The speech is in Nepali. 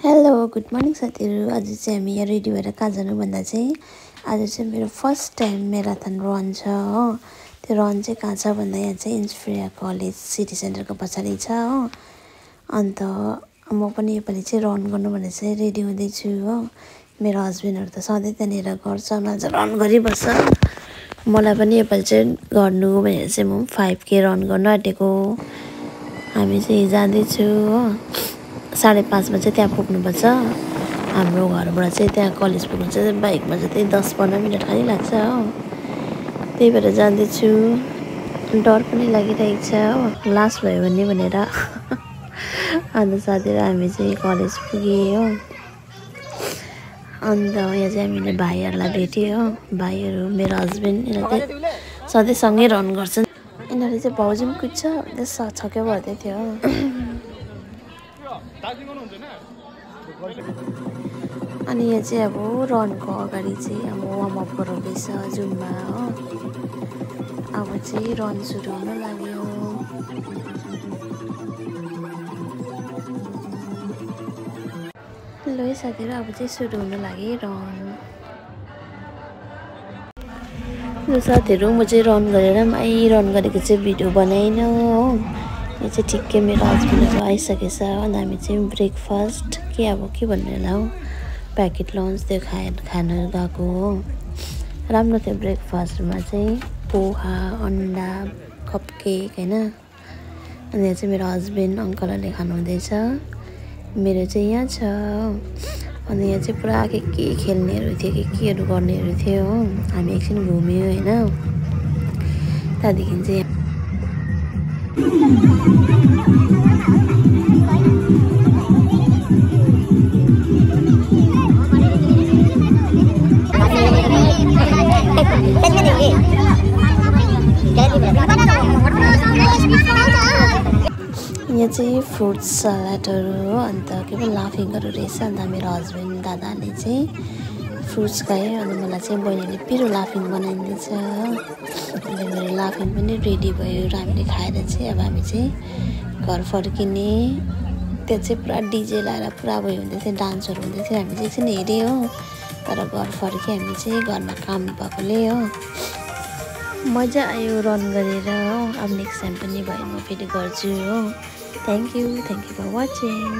हेलो गुड मर्निङ साथीहरू। आज चाहिँ हामी यहाँ रेडी भएर कहाँ जानु भन्दा चाहिँ आज चाहिँ मेरो फर्स्ट टाइम म्याराथन रन छ हो। त्यो रन चाहिँ कहाँ छ भन्दा यहाँ चाहिँ इन्सफ्रिया कलेज सिटी सेन्टरको पछाडि छ हो। अन्त म पनि योपालि चाहिँ रन गर्नु भनेर चाहिँ रेडी हुँदैछु हो। मेरो हस्बेन्डहरू त सधैँ त्यहाँनिर गर्छ, उनीहरू चाहिँ रन गरिबस्छ। मलाई पनि योपालि चाहिँ गर्नु भनेर चाहिँ म 5K रन गर्न आँटेको। हामी चाहिँ जाँदैछु हो। 5:30 बजे त्यहाँ पुग्नुपर्छ। हाम्रो घरबाट चाहिँ त्यहाँ कलेज पुग्नु चाहिँ बाइकमा चाहिँ 10-15 मिनट खालि लाग्छ हो। त्यही भएर जाँदैछु। डर पनि लागिरहेको छ हो, लास्ट भयो भने भनेर। अन्त साथीहरू हामी चाहिँ कलेज पुग्यो हो। अन्त यहाँ चाहिँ हामीले भाइहरूलाई भेट्यो हो। भाइहरू मेरो हस्बेन्ड यिनीहरू चाहिँ सधैँ सँगै रन गर्छन्। यिनीहरूले चाहिँ भाउजू पनि कुद्छ त्यसो छक्कै पर्दै थियो हो। अनि यहाँ चाहिँ अब रनको अगाडि चाहिँ अब वार्मअप गराउँदैछ जुम्बा हो। अब चाहिँ रन सुरु हुन लाग्यो। ल है साथीहरू, अब चाहिँ सुरु हुन लाग्यो रन। ल साथीहरू, म चाहिँ रन गरेर रन गरेको चाहिँ भिडियो बनाइन हो। यो चाहिँ ठिक्कै मेरो हस्बेन्डहरू आइसकेछ। अन्त हामी चाहिँ ब्रेकफास्ट के भन्ने होला हौ, प्याकेट लन्च त्यो खान गएको हो। राम्रो थियो। ब्रेकफास्टमा चाहिँ पोहा, अन्डा, कपकेक होइन। अनि यहाँ चाहिँ मेरो हस्बेन्ड अङ्कलहरूले खानुहुँदैछ। मेरो चाहिँ यहाँ छ। अनि यहाँ चाहिँ पुरा के खेल्नेहरू थियो, केहरू गर्नेहरू थियो हो। हामी एकछिन घुम्यौँ होइन। त्यहाँदेखि चाहिँ यहाँ चाहिँ फ्रुट्स सलाडहरू हो। अन्त के पो लाफिङहरू रहेछ। अन्त मेरो हस्बेन्ड दादाले चाहिँ फ्रुट्स खायो। अनि मलाई चाहिँ बहिनीले पिरो लाफिङ बनाइदिन्छ। अन्त मेरो लाफिङ पनि रेडी भयो र हामीले खाएर चाहिँ अब हामी चाहिँ घर फर्किने। त्यहाँ चाहिँ पुरा डिजे लाएर पुरा भयो हुँदै थियो, डान्सहरू हुँदै थियो। हामी चाहिँ एकछिन हेऱ्यौँ हो, तर घर फर्क्यो हामी चाहिँ। घरमा काम भएकोले हो। मजा आयो रन गरेर हो। अब नेक्स्ट टाइम पनि भयो म फेरि गर्छु हो। Thank you for watching.